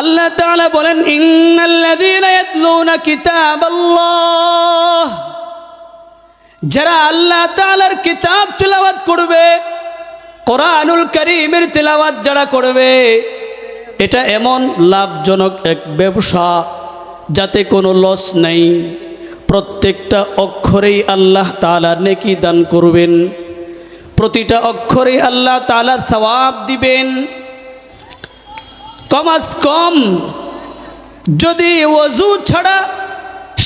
আল্লাহ তাআলা বলেন, ইন্নাল্লাযীনা ইয়াতলুনা কিতাবাল্লাহ, যারা আল্লাহ তাআলার কিতাব তিলাওয়াত করবে, কোরআনুল কারীমের তিলাওয়াত যারা করবে, এটা এমন লাভজনক এক ব্যবসা যাতে কোনো লস নাই। প্রত্যেকটা অক্ষরেই আল্লাহ তাআলা নেকি দান করবেন, প্রতিটা অক্ষরেই আল্লাহ তাআলা সওয়াব দিবেন। কমাস কম যদি ওযু ছাড়া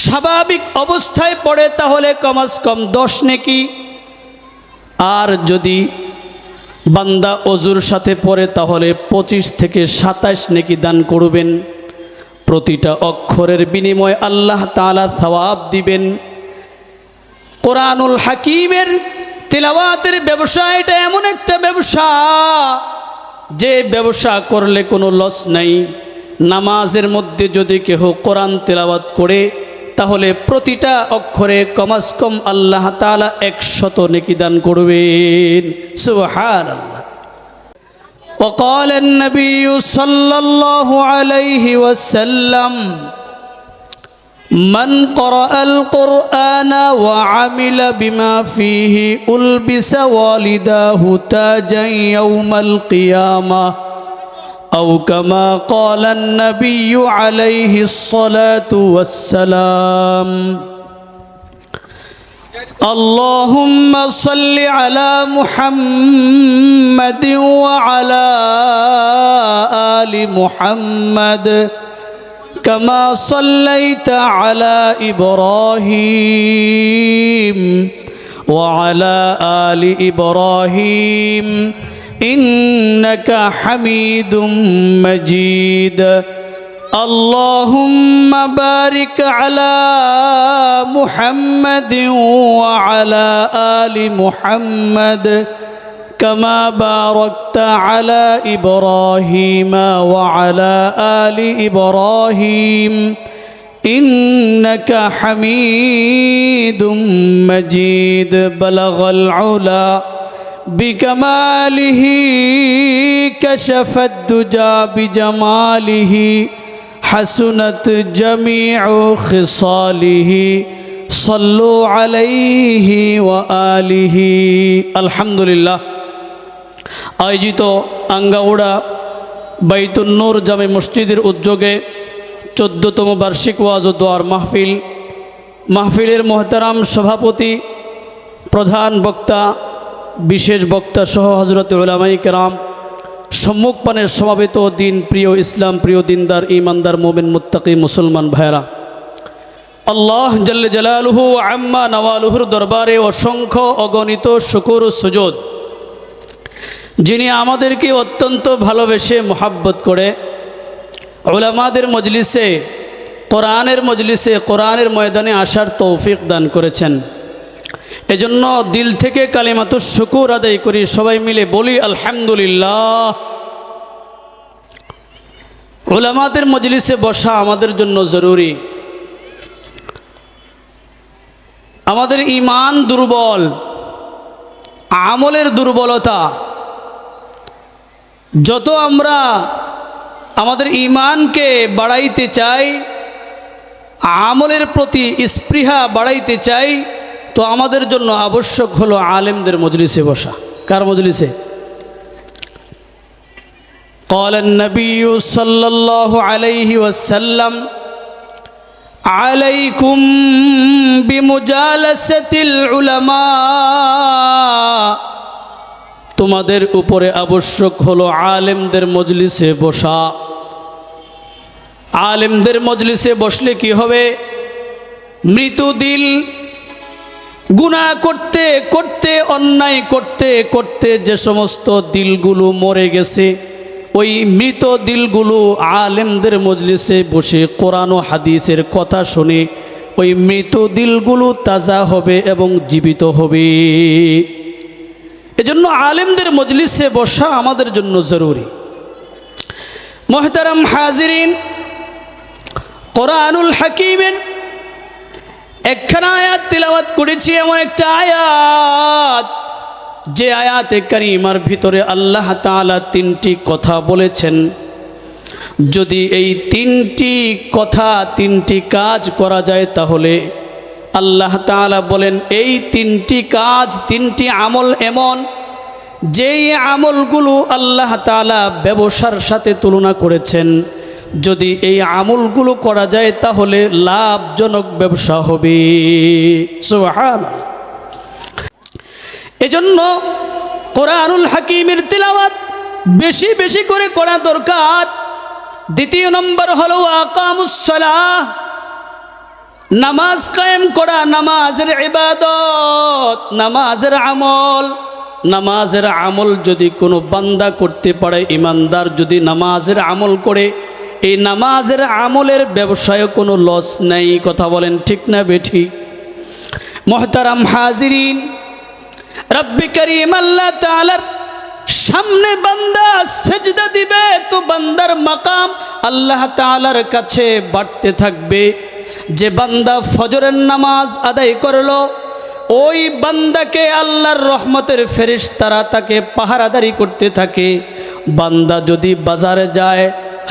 স্বাভাবিক অবস্থায় পড়ে তাহলে কমাস কম 10 নেকি, আর যদি বান্দা ওযুর সাথে পড়ে তাহলে 25 থেকে 27 নেকি দান করবেন। প্রতিটা অক্ষরের বিনিময়ে আল্লাহ তাআলা সওয়াব দিবেন। কোরআনুল হাকিমের তিলাওয়াতের ব্যবসা এটা এমন একটা ব্যবসা যে ব্যবসা করলে কোনো লস নাই। নামাজের মধ্যে যদি কেহ কোরআন তিলাওয়াত করে তাহলে প্রতিটা অক্ষরে কমাস কম আল্লাহ তাআলা 100 নেকি দান করবেন। সুবহানাল্লাহ। وقال النبي صلى الله عليه وسلم من قرأ القرآن وعمل بما فيه ألبس والداه تاجا يوم القيامة أو كما قال النبي عليه الصلاة والسلام اللهم صل على محمد وعلى آل محمد كما صليت على إبراهيم وعلى آل إبراهيم إنك حميد مجيد اللهم بارك على محمد وعلى آل محمد كما باركت على إبراهيم وعلى آل إبراهيم إنك حميد مجيد بلغ العلا بكماله كشف الدجى بجماله حسنت جميع خصاله صلوا عليه وآله الحمد لله আয়োজিত আঙ্গাউড়া বাইতুন নূর জামে মসজিদের উদ্যোগে 14তম বার্ষিক ওয়াজ ও দোয়ার মাহফিলের মোহতারাম সভাপতি, প্রধান বক্তা, বিশেষ বক্তা সহ হযরত উলামায়ে কেরাম, সম্মুখপানের সমাবেত দিন প্রিয়, ইসলাম প্রিয়, দিনদার, ইমানদার, মোমিন, মুত্তাকি মুসলমান ভাইরা, আল্লাহ জাল্লে জালালুহু আম্মা নওয়ালুহুর দরবারে অসংখ্য অগণিত শুকর ও সুজুদ, যিনি আমাদেরকে অত্যন্ত ভালোবেসে মোহাব্বত করে উলামাদের মজলিসে, কোরআনের মজলিসে, কোরআনের ময়দানে আসার তৌফিক দান করেছেন। এজন্য দিল থেকে কালিমাতুশ শুকুর আদায় করি। সবাই মিলে বলি আলহামদুলিল্লাহ। উলামাদের মজলিসে বসা আমাদের জন্য জরুরি। আমাদের ঈমান দুর্বল, আমলের দুর্বলতা। যত আমরা আমাদের ঈমানকে বাড়াইতে চাই, আমলের প্রতি স্পৃহা বাড়াইতে চাই, তো আমাদের জন্য আবশ্যক হলো আলেমদের মজলিসে বসা। কার মজলিসে? قال النبي صلى الله عليه وسلم عليكم بمجالسة العلماء, তোমাদের উপরে আবশ্যক হলো আলেমদের মজলিসে বসা। আলেমদের মজলিসে বসলে কি হবে? মৃত্যু দিল গুনাহ করতে করতে, অন্যায় করতে করতে যে সমস্ত দিলগুলো মরে গেছে, ওই মৃত দিলগুলো আলেমদের মজলিসে বসে কোরআন ও হাদিসের কথা শুনে ওই মৃত দিলগুলো তাজা হবে এবং জীবিত হবে। এজন্য আলেমদের মজলিসে বসা আমাদের জন্য জরুরি। মুহতারাম হাজিরিন, কোরআনুল হাকিমের একখানা আয়াত তিলাওয়াত করেছি, এমন একটা আয়াত যে আয়াতে কারিমার ভিতরে আল্লাহ তাআলা 3টি কথা বলেছেন। যদি এই তিনটি কথা তিনটি কাজ করা যায় তাহলে আল্লাহ তাআলা বলেন এই তিনটি কাজ তিনটি আমল এমন যেই আমলগুলো আল্লাহ তাআলা ব্যবসার সাথে তুলনা করেছেন, যদি এই আমলগুলো করা যায় তাহলে লাভজনক ব্যবসা হবে। সুবহানাল্লাহ। এজন্য কোরআনুল হাকিমের তিলাওয়াত বেশি বেশি করে করা দরকার। দ্বিতীয় নম্বর হলো আকামুস সালাহ, নামাজ কায়েম করা, নামাজের ইবাদত, নামাজের আমল। নামাজের আমল যদি কোনো বান্দা করতে পারে, ইমানদার যদি নামাজের আমল করে, এই নামাজের আমলের ব্যবসায় কোনো লস নাই। কথা বলেন ঠিক না বেঠিক? মুহতারাম হাজিরিন, রব্বি করিম আল্লাহ তাআলার সামনে বান্দা সেজদা দিবে তো বান্দার মাকাম আল্লাহ তাআলার কাছে বাড়তে থাকবে। যে বান্দা ফজরের নামাজ আদায় করলো, ওই বান্দাকে আল্লাহর রহমতের ফেরেশতারা তাকে পাহারাদারি করতে থাকে। বান্দা যদি বাজারে যায়,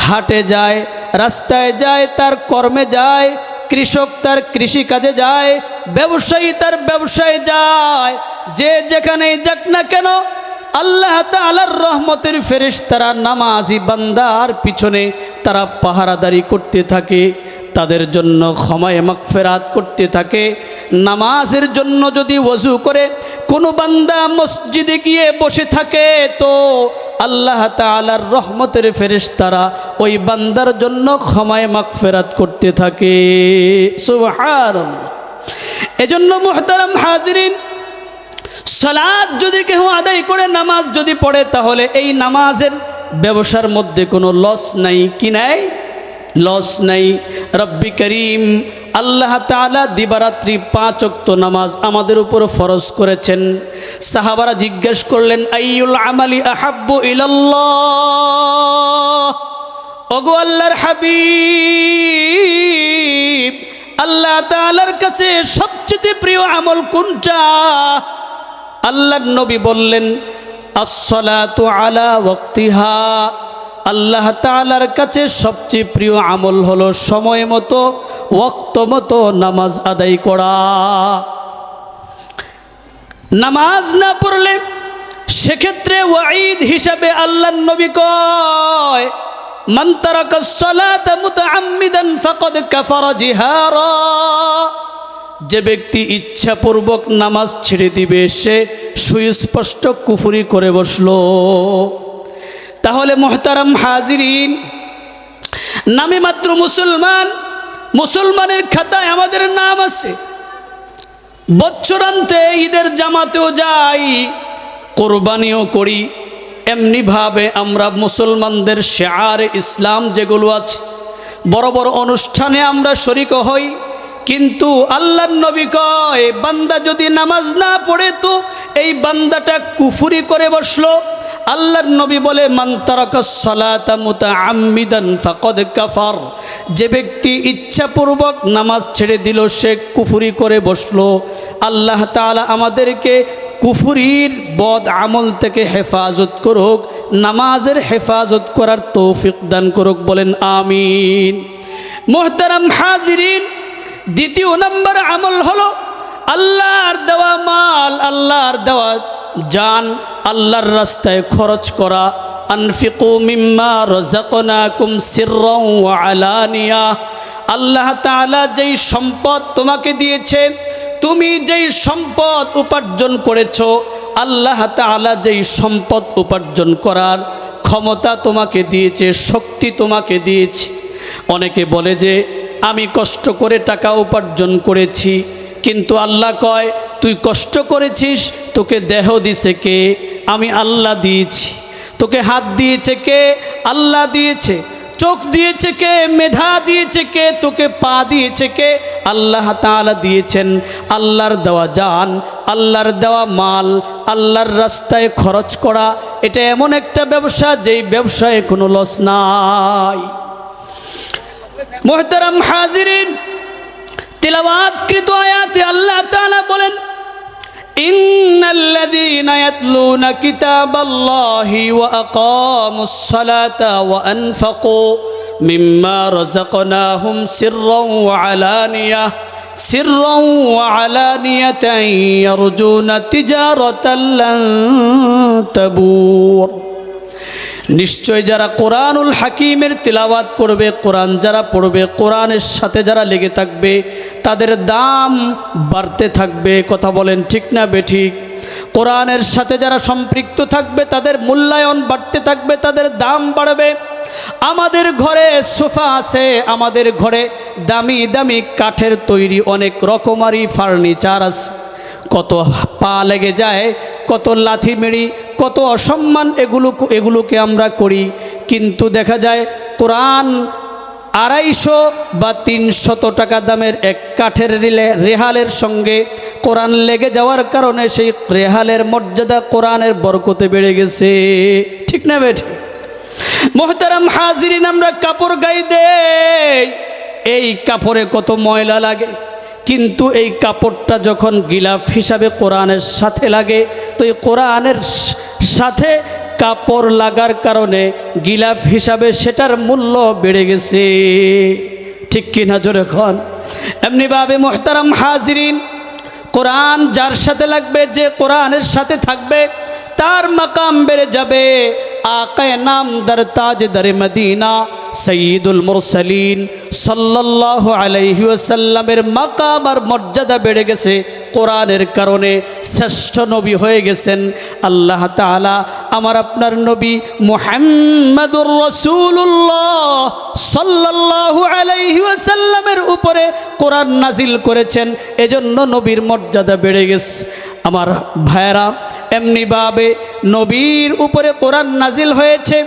হাটে যায়, রাস্তায় যায়, তার কর্মে যায়, কৃষক তার কৃষিকাজে যায়, ব্যবসায়ী তার ব্যবসায় যায়, যে যেখানেই যাক না কেন আল্লাহ তাআলার রহমতের ফেরেশতারা নামাজি বান্দার পিছনে তারা পাহারাদারি করতে থাকে, তাদের জন্য ক্ষমায়ে মাগফিরাত করতে থাকে। নামাজের জন্য যদি ওযু করে কোনো বান্দা মসজিদে গিয়ে বসে থাকে তো আল্লাহ তাআলার রহমতের ফেরেশতারা ওই বান্দার জন্য ক্ষমায়ে মাগফিরাত করতে থাকে। সুবহানাল্লাহ। এজন্য মুহতারাম হাজিরিন, সালাত যদি কেউ আদায় করে, নামাজ যদি পড়ে, তাহলে এই নামাজের ব্যবসার মধ্যে কোনো লস নাই। কি নাই? লস নাই। রব্বি করিম আল্লাহ তাআলা দিবারাত্রি 5 ওয়াক্ত নামাজ আমাদের উপর ফরজ করেছেন। সাহাবারা জিজ্ঞেস করলেন, আইয়ুল আমালি আহাব্বু ইলাল্লাহ, ওগো আল্লাহর হাবিব, আল্লাহ তাআলার কাছে সবচেয়ে প্রিয় আমল কোনটা? আল্লাহর নবী বললেন, আসসালাতু আলা ওয়াক্তিহা, আল্লাহ তাআলার কাছে সবচেয়ে প্রিয় আমল হলো সময় মতো ওয়াক্ত মতো নামাজ আদায় করা। নামাজ না পড়লে সেক্ষেত্রে ওয়াঈদ হিসাবে আল্লাহর নবী কয়, মান তারাকাস সালাতা মুতাআম্মিদান ফাকাদ কাফারা জিহারা, যে ব্যক্তি ইচ্ছাপূর্বক নামাজ ছেড়ে দিবে সে সুস্পষ্ট কুফরি করে বসলো। তাহলে মুহতারাম হাজিরিন, নামে মাত্র মুসলমান, মুসলমানের খাতায় আমাদের নাম আছে, বছরান্তে ঈদের জামাতেও যাই, কোরবানিও করি, এমনিভাবে আমরা মুসলমানদের শিআর ইসলাম যেগুলো আছে বড় বড় অনুষ্ঠানে আমরা শরীক হই। কিন্তু আল্লাহর নবী কয়, বান্দা যদি নামাজ না পড়ে তো এই বান্দাটা কুফরি করে বসলো। আল্লাহর নবী বলে, মান তারাকাস সালাতা মুতাআম্মিদান ফাকাদ কাফার, যে ব্যক্তি ইচ্ছাপূর্বক নামাজ ছেড়ে দিল সে কুফরি করে বসলো। আল্লাহ তাআলা আমাদেরকে কুফরির বদ আমল থেকে হেফাজত করুক, নামাজের হেফাজত করার তৌফিক দান করুক, বলেন আমিন। মুহতারাম হাজিরিন, দ্বিতীয় নম্বর আমল হলো আল্লাহর দেওয়া মাল, আল্লাহর দেওয়া জান আল্লাহর রাস্তায় খরচ করা। আনফিকু মিম্মা রাযাকনাকুম সিররাও ওয়া আলানিয়া, আল্লাহ তাআলা যেই সম্পদ তোমাকে দিয়েছে, তুমি যেই সম্পদ উপার্জন করেছো, আল্লাহ তাআলা যেই সম্পদ উপার্জন করার ক্ষমতা তোমাকে দিয়েছে, শক্তি তোমাকে দিয়েছে। অনেকে বলে যে আমি কষ্ট করে টাকা উপার্জন করেছি, কিন্তু আল্লাহ কয় তুই কষ্ট করেছিস, তোকে দেহ দিয়েছে কে? আমি আল্লাহ দিয়েছি। তোকে হাত দিয়েছে কে? আল্লাহ দিয়েছে। চোখ দিয়েছে কে? মেধা দিয়েছে কে? তোকে পা দিয়েছে কে? আল্লাহ তাআলা দিয়েছেন। আল্লাহর দেওয়া জান, আল্লাহর দেওয়া মাল, আল্লাহর রাস্তায় খরচ করা, এটা এমন একটা ব্যবসা যেই ব্যবসায় কোনো লস নাই। মুহতারাম হাজিরিন, তিলাওয়াতকৃত আয়াতে আল্লাহ তাআলা বলেন, ইন্নাল্লাযীনা ইয়াতলুনা কিতাবাল্লাহি ওয়া আকামুস সালাতা ওয়া আনফাকু মিম্মা রাযাকনাহুম সিররান ওয়া আলানিয়াতান ইয়ারজুনা তিজারাতান লান তাবুর। নিশ্চয় যারা কোরআনুল হাকিমের তিলাওয়াত করবে, কোরআন যারা পড়বে, কোরআনের সাথে যারা লেগে থাকবে, তাদের দাম বাড়তে থাকবে। কথা বলেন ঠিক না বেঠিক? কোরআনের সাথে যারা সম্পৃক্ত থাকবে তাদের মূল্যায়ন বাড়তে থাকবে, তাদের দাম বাড়বে। আমাদের ঘরে সোফা আছে, আমাদের ঘরে দামি দামি কাঠের তৈরি অনেক রকমারি ফার্নিচার আছে, কত পা লেগে যায়, কত লাথি মেরি, কত অসম্মান এগুলোকে আমরা করি। কিন্তু দেখা যায় কোরআন 250 বা 300 টাকা দামের এক কাঠের রেহালের সঙ্গে কোরআন লেগে যাওয়ার কারণে সেই রেহালের মর্যাদা কোরআনের বরকতে বেড়ে গেছে। ঠিক না বেঠি? মোহতারাম হাজিরিন, আমরা কাপড় গায়ে দেই, এই কাপড়ে কত ময়লা লাগে, কিন্তু এই কাপড়টা যখন গিলাফ হিসাবে কোরআনের সাথে লাগে, তো এই কোরআনের সাথে কাপড় লাগার কারণে গিলাফ হিসাবে সেটার মূল্য বেড়ে গেছে। ঠিক কিনা জোরে খন? এমনিভাবে মোহতারাম হাজিরিন, কোরআন যার সাথে লাগবে, যে কোরআনের সাথে থাকবে, তার মাকাম বেড়ে যাবে। আকায়ে নামদার তাজদার মদিনা সৈয়দুল মুরসালিন সাল্লাল্লাহু আলাইহি ওয়াসাল্লামের মাকাম আর মর্যাদা বেড়ে গেছে কোরআনের কারণে। শ্রেষ্ঠ নবী হয়ে গেছেন আল্লাহ তাআলা আমার আপনার নবী মুহাম্মাদুর রাসূলুল্লাহ সাল্লাল্লাহু আলাইহি ওয়াসাল্লামের উপরে কোরআন নাজিল করেছেন, এজন্য নবীর মর্যাদা বেড়ে গেছে। আমার ভাইয়েরা, এমনিভাবে নবীর উপরে কোরআন নাজিল হয়েছে।